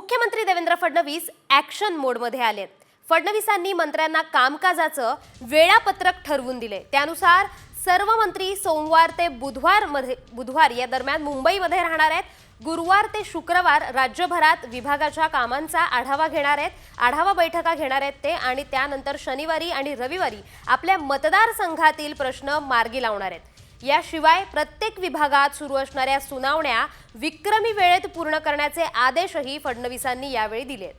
मुख्यमंत्री देवेंद्र फडणवीस ॲक्शन मोडमध्ये आलेत। फडणवीसांनी मंत्र्यांना कामकाजाचं वेळापत्रक ठरवून दिले। त्यानुसार सर्व मंत्री सोमवार ते बुधवार या दरम्यान मुंबईमध्ये राहणार आहेत। गुरुवार ते शुक्रवार राज्यभरात विभागाच्या कामांचा आढावा घेणार आहेत। आढावा बैठका घेणार आहेत ते आणि त्यानंतर शनिवारी आणि रविवारी आपल्या मतदारसंघातील प्रश्न मार्गी लावणार आहेत। याशिवाय प्रत्येक विभागात सुरू असणाऱ्या सुनावण्या विक्रमी वेळेत पूर्ण करण्याचे आदेशही फडणवीसांनी यावेळी दिलेत।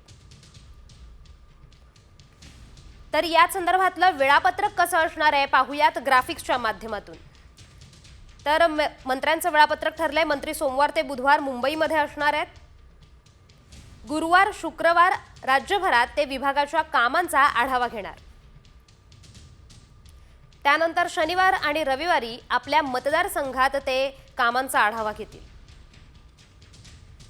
तर या संदर्भातलं वेळापत्रक कसं असणार आहे पाहूयात ग्राफिक्सच्या माध्यमातून। तर मंत्र्यांचं वेळापत्रक ठरलंय। मंत्री सोमवार ते बुधवार मुंबईमध्ये असणार आहेत। गुरुवार शुक्रवार राज्यभरात ते विभागाच्या कामांचा आढावा घेणार। त्यानंतर शनिवार आणि रविवारी आपल्या मतदारसंघात ते कामांचा आढावा घेतील।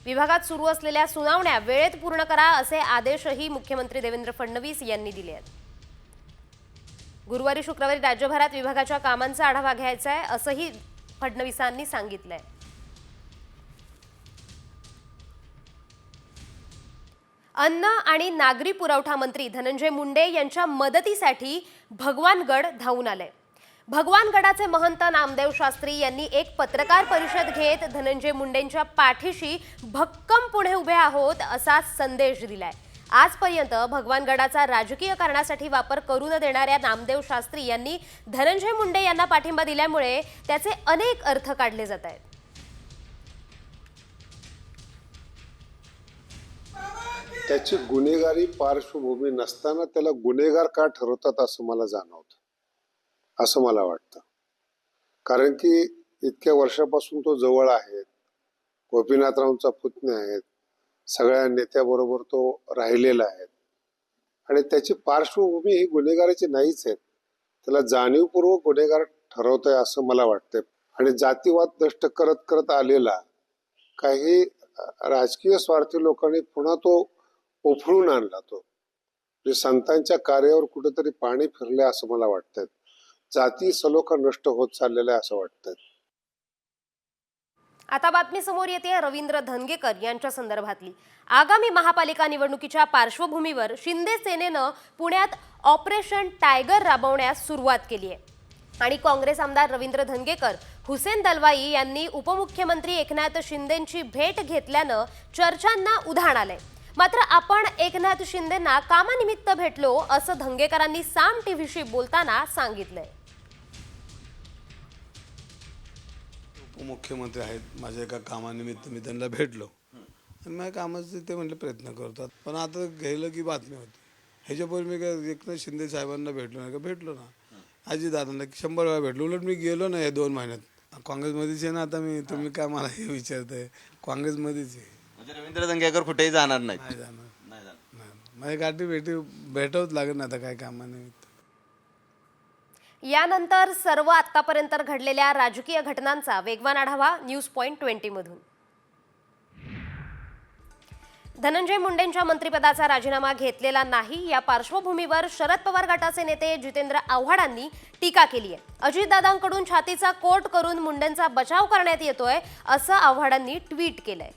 विभागात सुरू असलेल्या सुनावण्या वेळेत पूर्ण करा असे आदेशही मुख्यमंत्री देवेंद्र फडणवीस यांनी दिले आहेत। गुरुवारी शुक्रवारी राज्यभरात विभागाच्या कामांचा आढावा घ्यायचा आहे असंही फडणवीसांनी सांगितलंय। अन्न आणि नागरी पुरवठा मंत्री धनंजय मुंडे यांच्या मदतीसाठी भगवानगड धावून आले। भगवानगडाचे महंत नामदेव शास्त्री यांनी एक पत्रकार परिषद घेत धनंजय मुंडेंच्या पाठीशी भक्कम पुढे उभे आहोत असा संदेश दिलाय। आजपर्यंत भगवानगडाचा राजकीय कारणासाठी वापर करू न देणाऱ्या नामदेव शास्त्री यांनी धनंजय मुंडे यांना पाठिंबा दिल्यामुळे त्याचे अनेक अर्थ काढले जात आहेत। त्याची गुन्हेगारी पार्श्वभूमी नसताना त्याला गुन्हेगार का ठरवतात असं मला जाणवतं, असं मला वाटतं। कारण की इतक्या वर्षापासून तो जवळ आहे, गोपीनाथरावांचा पुतण्या आहेत, सगळ्या नेत्याबरोबर तो राहिलेला आहे आणि त्याची पार्श्वभूमी ही गुन्हेगाराची नाहीच आहे। त्याला जाणीवपूर्वक गुन्हेगार ठरवतंय असं मला वाटतंय। आणि जातीवाद नष्ट करत करत आलेला काही राजकीय स्वार्थी लोकांनी पुन्हा तो उफळून आणला। तो संतांच्या कार्यावर कुठेतरी पाणी फिरले असं मला वाटतंय। जाती सलोखा नष्ट होत चाललेला आहे असं वाटतंय। आता बातमी समोर येते रवींद्र धंगेकर यांच्या संदर्भातली। आगामी महापालिका निवडणुकीच्या पार्श्वभूमीवर शिंदे सेनेनं पुण्यात ऑपरेशन टायगर राबवण्यास सुरुवात केली आहे आणि काँग्रेस आमदार रवींद्र धंगेकर, हुसेन दलवाई यांनी उपमुख्यमंत्री एकनाथ शिंदेंची भेट घेतल्यानं चर्चांना उधाण आलंय। मात्र आपण एकनाथ शिंदेंना कामानिमित्त भेटलो असं धंगेकरांनी साम टीव्हीशी बोलताना सांगितलंय। उपमुख्यमंत्री आहेत, माझ्या एका कामानिमित्त मी त्यांना भेटलो आणि माझ्या कामाचे ते म्हटले प्रयत्न करतात, पण आता गेलं की बातमी होती। ह्याच्यापूर्वी मी काय एकनाथ शिंदे साहेबांना भेटलो नाही का? भेटलो ना, अजितदादांना 100 वेळा भेटलो। उलट मी गेलो ना या 2 महिन्यात। काँग्रेसमध्येच आहे ना आता मी, तुम्ही काय मला हे विचारताय? काँग्रेसमध्येच आहे। म्हणजे रवींद्र धंगेकर कुठेही जाणार नाही? नाही जाणार। माझ्या गाठी भेटावंच लागेल ना आता काय कामानिमित्त। यानंतर सर्व आतापर्यंत घडलेल्या राजकीय घटनांचा वेगवान आढावा न्यूज पॉइंट 20 मधून। धनंजय मुंडेंच्या मंत्रिपदाचा राजीनामा घेतलेला नाही या पार्श्वभूमीवर शरद पवार गटाचे नेते जितेंद्र आव्हाडांनी टीका केली आहे। अजितदादांकडून छातीचा कोट करून मुंडेंचा बचाव करण्यात येतोय असं आव्हाडांनी ट्विट केलंय।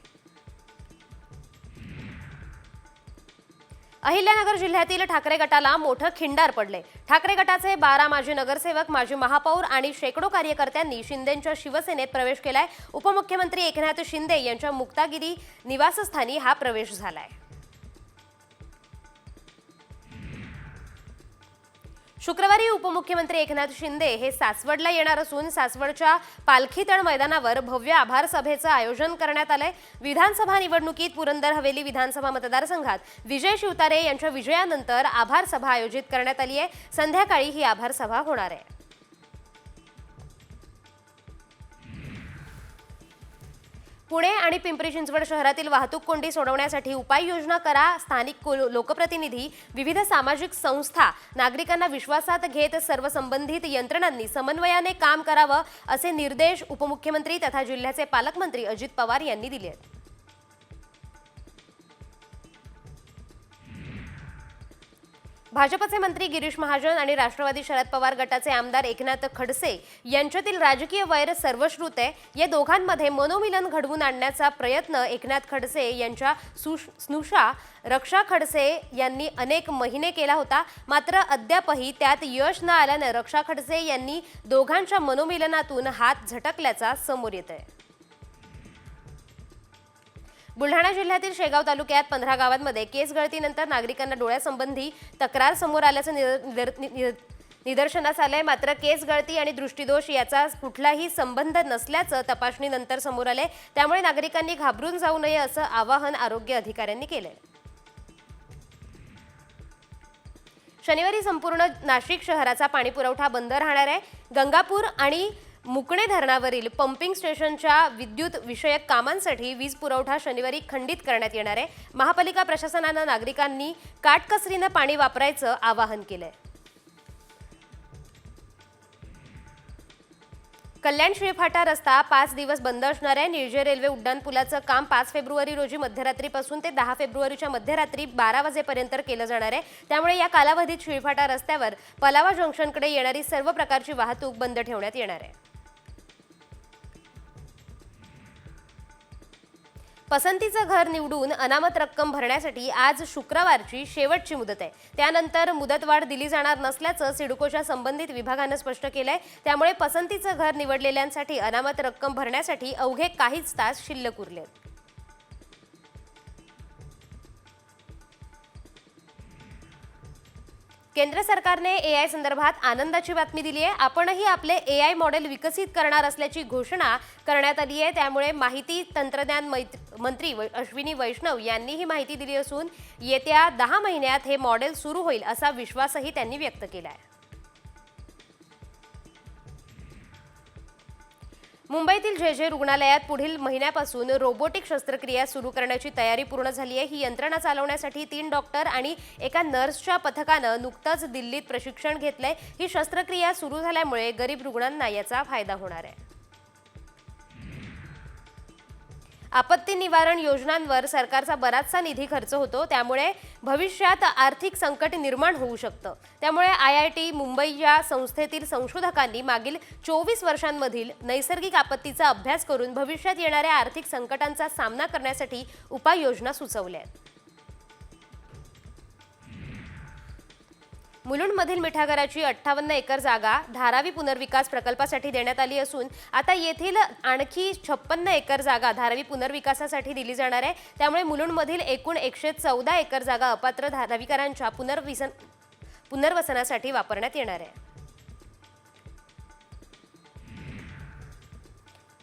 अहिल्यानगर जिल्ह्यातील ठाकरे गटाला मोठं खिंडार पडले। ठाकरे गटाचे 12 माजी नगरसेवक, माजी महापौर आणि शेकडो कार्यकर्त्यांनी शिंदेंच्या शिवसेनेत प्रवेश केलाय। उपमुख्यमंत्री एकनाथ शिंदे यांच्या मुक्तागिरी निवासस्थानी हा प्रवेश झालाय। शुक्रवारी उपमुख्यमंत्री एकनाथ शिंदे हे सासवडला येणार असून सासवडच्या पालखीतळ मैदानावर भव्य आभार सभेचं आयोजन करण्यात आलंय। विधानसभा निवडणुकीत पुरंदर हवेली विधानसभा मतदारसंघात विजय शिवतारे यांच्या विजयानंतर आभार सभा आयोजित करण्यात आली आहे। संध्याकाळी ही आभार सभा होणार आहे। पुणे आणि पिंपरी चिंचवड शहरातील वाहतूक कोंडी सोडवण्यासाठी उपाययोजना करा। स्थानिक लोकप्रतिनिधी, विविध सामाजिक संस्था, नागरिकांना विश्वासात घेत सर्व संबंधित यंत्रणांनी समन्वयाने काम करावं असे निर्देश उपमुख्यमंत्री तथा जिल्ह्याचे पालकमंत्री अजित पवार यांनी दिले आहेत। भाजपचे मंत्री गिरीश महाजन आणि राष्ट्रवादी शरद पवार गटाचे आमदार एकनाथ खडसे यांच्यातील राजकीय वैर सर्वश्रुत आहे. या दोघांमध्ये मनोमिलन घडवून आणण्याचा प्रयत्न एकनाथ खडसे यांच्या स्नुषा रक्षा खडसे यांनी अनेक महिने केला होता. मात्र अद्यापही त्यात यश न आल्यानं रक्षा खडसे यांनी दोघांच्या मनोमिलनातून हात झटकल्याचा समोर येत आहे. बुलढाणा जिल्ह्यातील शेगाव तालुक्यात 15 गावांमध्ये केस गळतीनंतर नागरिकांना डोळ्यासंबंधी तक्रार समोर आल्याचं निदर्शनास आलंय. मात्र केस गळती आणि दृष्टीदोष याचा कुठलाही संबंध नसल्याचं तपासणीनंतर समोर आलंय. त्यामुळे नागरिकांनी घाबरून जाऊ नये असं आवाहन आरोग्य अधिकाऱ्यांनी केलंय. शनिवारी संपूर्ण नाशिक शहराचा पाणीपुरवठा बंद राहणार आहे. गंगापूर आणि मुकणे धरणावरील पंपिंग स्टेशनच्या विद्युत विषयक कामांसाठी वीज पुरवठा शनिवारी खंडित करण्यात येणार आहे. महापालिका प्रशासनानं नागरिकांनी काटकसरीनं पाणी वापरायचं आवाहन केलंय. कल्याण शिळफाटा रस्ता 5 दिवस बंद असणार आहे. निळजे रेल्वे उड्डाणपुलाचं काम 5 फेब्रुवारी रोजी मध्यरात्रीपासून ते 10 फेब्रुवारीच्या मध्यरात्री 12 वाजेपर्यंत केलं जाणार आहे. त्यामुळे या कालावधीत शिळफाटा रस्त्यावर पलावा जंक्शनकडे येणारी सर्व प्रकारची वाहतूक बंद ठेवण्यात येणार आहे. पसंतीचं घर निवडून अनामत रक्कम भरण्यासाठी आज शुक्रवारची शेवटची मुदत आहे. त्यानंतर मुदतवाढ दिली जाणार नसल्याचं सिडकोच्या संबंधित विभागानं स्पष्ट केलंय. त्यामुळे पसंतीचं घर निवडलेल्यांसाठी अनामत रक्कम भरण्यासाठी अवघे काहीच तास शिल्लक उरले. केंद्र सरकारने AI संदर्भात आनंदाची बातमी दिली आहे. आपणही आपले AI मॉडेल विकसित करणार असल्याची घोषणा करण्यात आली आहे. त्यामुळे माहिती तंत्रज्ञान मंत्री अश्विनी वैष्णव यांनी ही माहिती दिली असून येत्या 10 महिन्यात हे मॉडेल सुरू होईल असा विश्वासही त्यांनी व्यक्त केला आहे. मुंबईतील जे रुग्णालयात पुढील महिन्यापासून रोबोटिक शस्त्रक्रिया सुरू करण्याची तयारी पूर्ण झाली आहे. ही यंत्रणा चालवण्यासाठी 3 डॉक्टर आणि एका नर्सच्या पथकानं नुकतंच दिल्लीत प्रशिक्षण घेतलंय. ही शस्त्रक्रिया सुरू झाल्यामुळे गरीब रुग्णांना याचा फायदा होणार आहे. आपत्ती निवारण योजनांवर सरकारचा बराचसा निधी खर्च होतो. त्यामुळे भविष्यात आर्थिक संकट निर्माण होऊ शकतं. त्यामुळे IIT मुंबई या संस्थेतील संशोधकांनी मागील 24 वर्षांमधील नैसर्गिक आपत्तीचा अभ्यास करून भविष्यात येणाऱ्या आर्थिक संकटांचा सामना करण्यासाठी उपाययोजना सुचवल्या आहेत. मुलुंडमधील मिठागराची 58 एकर जागा धारावी पुनर्विकास प्रकल्पासाठी देण्यात आली असून आता येथील आणखी 56 एकर जागा धारावी पुनर्विकासासाठी दिली जाणार आहे. त्यामुळे मुलुंडमधील एकूण 114 एकर जागा अपात्र धारावीकरांच्या पुनर्वसनासाठी वापरण्यात येणार आहे.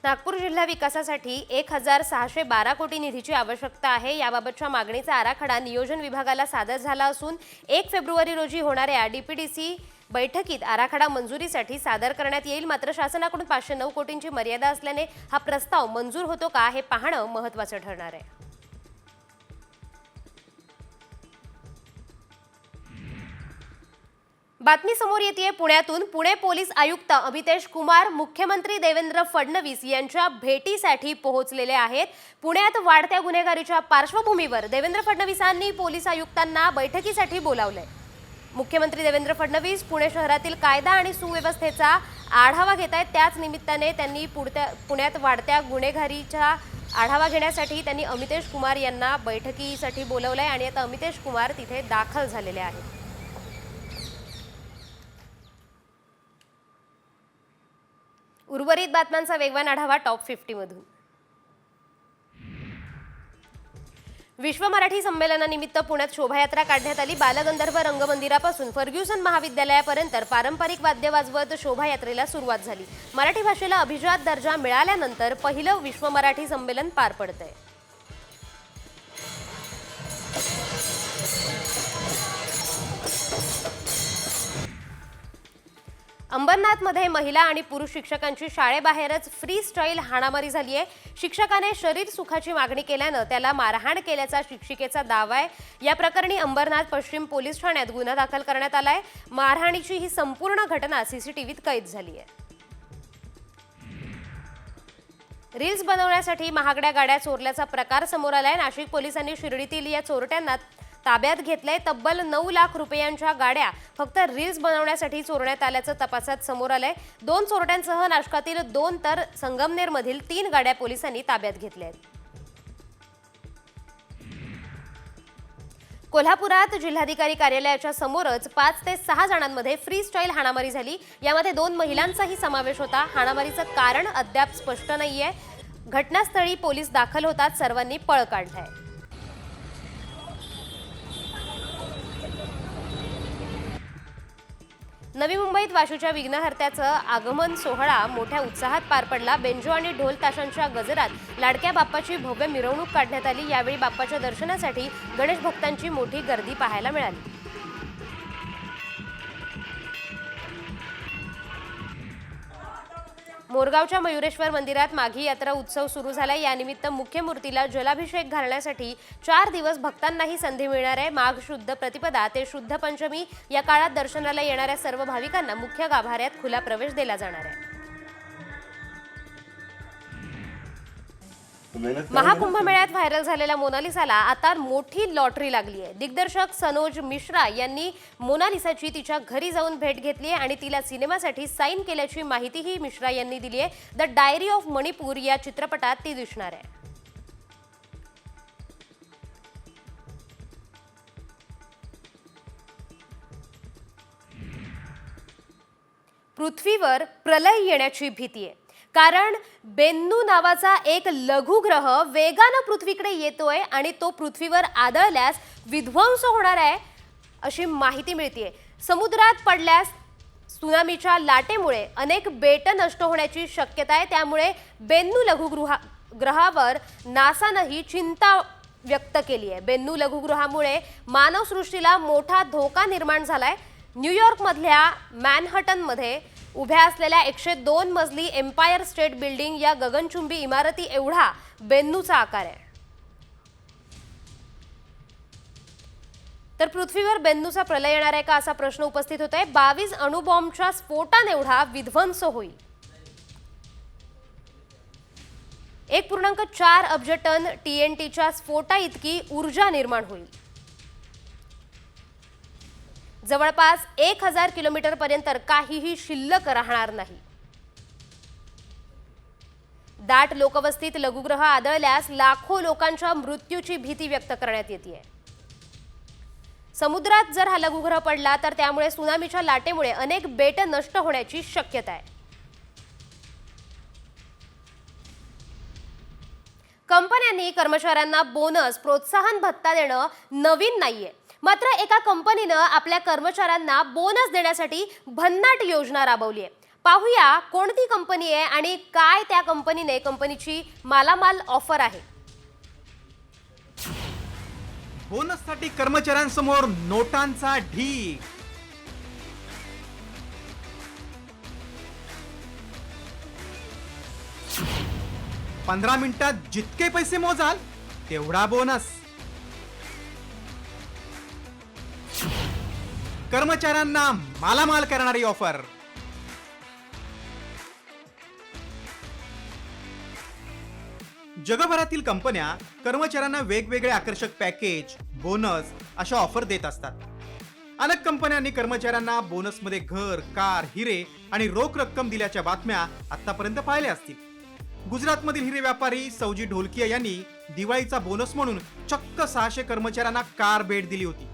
नागपूर जिल्हा विकासासाठी 1612 कोटी निधीची आवश्यकता आहे. याबाबतच्या मागणीचा आराखडा नियोजन विभागाला सादर झाला असून 1 फेब्रुवारी रोजी होणाऱ्या DPDC बैठकीत आराखडा मंजुरीसाठी सादर करण्यात येईल. मात्र शासनाकडून 509 कोटींची मर्यादा असल्याने हा प्रस्ताव मंजूर होतो का हे पाहणं महत्त्वाचं ठरणार आहे. बातमी समोर येते पुण्यातून. पुणे पोलीस आयुक्त अमितेश कुमार मुख्यमंत्री देवेंद्र फडणवीस यांच्या भेटीसाठी पोहोचलेले आहेत. पुण्यात वाढत्या गुन्हेगारीच्या पार्श्वभूमीवर देवेंद्र फडणवीसांनी पोलीस आयुक्तांना बैठकीसाठी बोलावले. मुख्यमंत्री देवेंद्र फडणवीस पुणे शहरातील कायदा आणि सुव्यवस्थेचा आढावा घेत आहेत. त्याच निमित्ताने त्यांनी पुण्यात वाढत्या गुन्हेगारीचा आढावा घेण्यासाठी त्यांनी अमितेश कुमार यांना बैठकीसाठी बोलावलंय आणि आता अमितेश कुमार तिथे दाखल झालेले आहेत. उर्वरित बातम्यांचा वेगवान आढावा टॉप 50 मधून. विश्व मराठी संमेलनानिमित्त पुण्यात शोभायात्रा काढण्यात आली. बालगंधर्व रंगमंदिरापासून फर्ग्युसन महाविद्यालयापर्यंत पारंपरिक वाद्य वाजवत शोभायात्रेला सुरुवात झाली. मराठी भाषेला अभिजात दर्जा मिळाल्यानंतर पहिलं विश्व मराठी संमेलन पार पडतंय. अंबरनाथमध्ये महिला आणि पुरुष शिक्षकांची शाळेबाहेरच फ्री स्टाईल हाणामारी झाली आहे. शिक्षकाने शरीर सुखाची मागणी केल्यानं त्याला मारहाण केल्याचा शिक्षिकेचा दावा आहे. या प्रकरणी अंबरनाथ पश्चिम पोलीस ठाण्यात गुन्हा दाखल करण्यात आलाय. मारहाणीची ही संपूर्ण घटना CCTVत कैद झाली आहे. रील्स बनवण्यासाठी महागड्या गाड्या चोरल्याचा प्रकार समोर आलाय. नाशिक पोलिसांनी शिर्डीतील या चोरट्यांना ताब्यात घेतलंय. तब्बल 9 लाख रुपयांच्या गाड्या फक्त रील्स बनवण्यासाठी चोरण्यात आल्याचं तपासात समोर आलंय. 2 चोरट्यांसह नाशकातील 2 तर संगमनेरमधील 3 गाड्या पोलिसांनी ताब्यात घेतल्या आहेत. कोल्हापुरात जिल्हाधिकारी कार्यालयाच्या समोरच 5 ते 6 जणांमध्ये फ्री स्टाईल हाणामारी झाली. यामध्ये 2 महिलांचाही समावेश होता. हाणामारीचं कारण अद्याप स्पष्ट नाहीये. घटनास्थळी पोलीस दाखल होतात. सर्वांनी पळ काढलाय. नवी मुंबईत वाशीच्या विघ्नहर्त्याचं आगमन सोहळा मोठ्या उत्साहात पार पडला. बेंजो आणि ढोल ताशांच्या गजरात लाडक्या बाप्पाची भव्य मिरवणूक काढण्यात आली. यावेळी बाप्पाच्या दर्शनासाठी गणेश भक्तांची मोठी गर्दी पाहायला मिळाली. मोरगावच्या मयुरेश्वर मंदिरात माघी यात्रा उत्सव सुरू झाला. यानिमित्त मुख्य मूर्तीला जलाभिषेक घालण्यासाठी 4 दिवस भक्तांनाही संधी मिळणार आहे. माघ शुद्ध प्रतिपदा ते शुद्ध पंचमी या काळात दर्शनाला येणाऱ्या सर्व भाविकांना मुख्य गाभाऱ्यात खुला प्रवेश दिला जाणार आहे. महाकुंभमेळ्यात व्हायरल झालेल्या मोनालिसाला आता मोठी लॉटरी लागली आहे. दिग्दर्शक सनोज मिश्रा यांनी मोनालिसाची तिच्या घरी जाऊन भेट घेतली आहे आणि तिला सिनेमासाठी साईन केल्याची माहितीही मिश्रा यांनी दिली आहे. द डायरी ऑफ मणिपूर या चित्रपटात ती दिसणार आहे. पृथ्वीवर प्रलय येण्याची भीती आहे. कारण बेन्नू नावाचा एक लघुग्रह वेगानं पृथ्वीकडे येतोय आणि तो पृथ्वीवर आदळल्यास विध्वंस होणार आहे अशी माहिती मिळतेय. समुद्रात पडल्यास त्सुनामीच्या लाटेमुळे अनेक बेटं नष्ट होण्याची शक्यता आहे. त्यामुळे बेन्नू लघुग्रहावर नासानंही चिंता व्यक्त केली आहे. बेन्नू लघुग्रहामुळे मानवसृष्टीला मोठा धोका निर्माण झालाय. न्यूयॉर्कमधल्या मॅनहटनमध्ये उभ्या असलेल्या 102 मजली एम्पायर स्टेट बिल्डिंग या गगनचुंबी इमारती एवढा बेन्नूचा आकार आहे. तर पृथ्वीवर बेन्नूचा प्रलय येणार आहे का असा प्रश्न उपस्थित होतोय. 22 अणुबॉम्बच्या स्फोटाने एवढा विध्वंस होईल. 1.4 अब्ज टन TNTच्या स्फोटा इतकी ऊर्जा निर्माण होईल. जवळपास 1000 किलोमीटर पर्यंत काहीही शिल्लक राहणार नाही. दाट लोकवस्तीत लघुग्रह आदळल्यास लाखो लोकांच्या मृत्यूची भीती व्यक्त करण्यात येते. समुद्रात जर हा लघुग्रह पडला तर त्यामुळे त्सुनामीच्या लाटेमुळे अनेक बेट नष्ट होण्याची शक्यता आहे. कंपन्यांनी कर्मचाऱ्यांना बोनस प्रोत्साहन भत्ता देणं नवीन नाहीये. मात्र एका कंपनीनं आपल्या कर्मचाऱ्यांना बोनस देण्यासाठी भन्नाट योजना राबवली आहे. पाहूया कोणती कंपनी आहे आणि काय त्या कंपनीची मालामाल ऑफर आहे. बोनससाठी कर्मचाऱ्यांसमोर नोटांचा ढीग. पंधरा मिनिटात जितके पैसे मोजाल तेवढा बोनस. कर्मचाऱ्यांना मालामाल करणारी ऑफर. जगभरातील कंपन्या कर्मचाऱ्यांना वेगवेगळे आकर्षक पॅकेज, बोनस अशा ऑफर देत असतात. अनेक कंपन्यांनी कर्मचाऱ्यांना बोनसमध्ये घर, कार, हिरे आणि रोख रक्कम दिल्याच्या बातम्या आतापर्यंत पाहिल्या असतील. गुजरातमधील हिरे व्यापारी सौजी ढोलकिया यांनी दिवाळीचा बोनस म्हणून चक्क 600 कर्मचाऱ्यांना कार भेट दिली होती.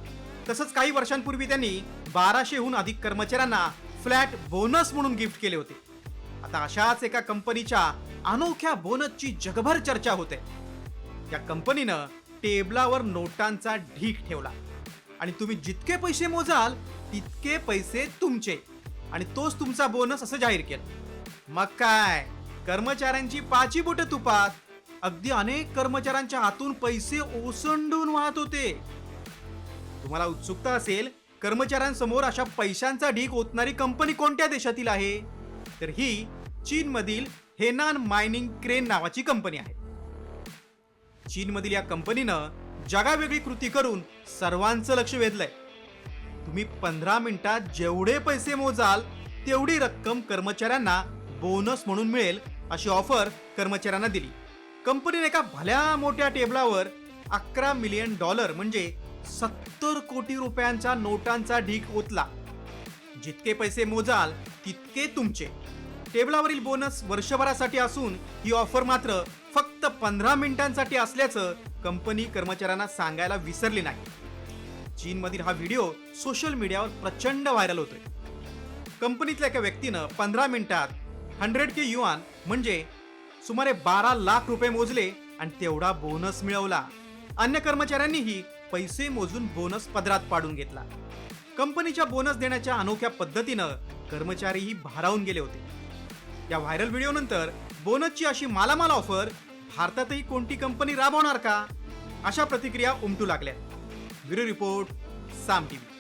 तसंच काही वर्षांपूर्वी त्यांनी 1200हून अधिक कर्मचाऱ्यांना फ्लॅट बोनस म्हणून गिफ्ट केले होते. आता अशाच एका कंपनीच्या अनोख्या बोनसची जगभर चर्चा होते. या कंपनीनं टेबलावर नोटांचा ढीग ठेवला आणि तुम्ही जितके पैसे मोजाल तितके पैसे तुमचे आणि तोच तुमचा बोनस असं जाहीर केलं. मग काय, कर्मचाऱ्यांची पाची बोटं तुपात. अगदी अनेक कर्मचाऱ्यांच्या हातून पैसे ओसंडून वाहत होते. तुम्हाला उत्सुकता असेल, कर्मचाऱ्यांसमोर अशा पैशांचा ढीग ओतणारी कंपनी कोणत्या देशातील आहे? तर ही चीनमधील हेनान मायनिंग क्रेन नावाची कंपनी आहे. चीनमधील या कंपनीनं जगावेगळी कृती करून सर्वांचं लक्ष वेधलंय. तुम्ही 15 मिनिटात जेवढे पैसे मोजाल तेवढी रक्कम कर्मचाऱ्यांना बोनस म्हणून मिळेल अशी ऑफर कर्मचाऱ्यांना दिली. कंपनीने एका भल्या मोठ्या टेबलावर $11 मिलियन म्हणजे 70 कोटी रुपयांचा नोटांचा ढीग ओतला. जितके पैसे मोजाल तितके तुमचे. टेबलावरील बोनस वर्षभरासाठी असून ही ऑफर मात्र फक्त 15 मिनिटांसाठी असल्याचं कंपनी कर्मचाऱ्यांना सांगायला विसरली नाही. चीनमधील हा व्हिडिओ सोशल मीडियावर प्रचंड व्हायरल होतोय. कंपनीतल्या एका व्यक्तीनं 15 मिनिटात 100K युआन म्हणजे सुमारे 12 लाख रुपये मोजले आणि तेवढा बोनस मिळवला. अन्य कर्मचाऱ्यांनीही पैसे मोजून बोनस पदरात पाडून घेतला. कंपनीच्या बोनस देण्याच्या अनोख्या पद्धतीनं कर्मचारीही भारावून गेले होते. या व्हायरल व्हिडिओनंतर बोनसची अशी मालामाल ऑफर भारतातही कोणती कंपनी राबवणार का, अशा प्रतिक्रिया उमटू लागल्या. ब्युरो रिपोर्ट, साम टीव्ही.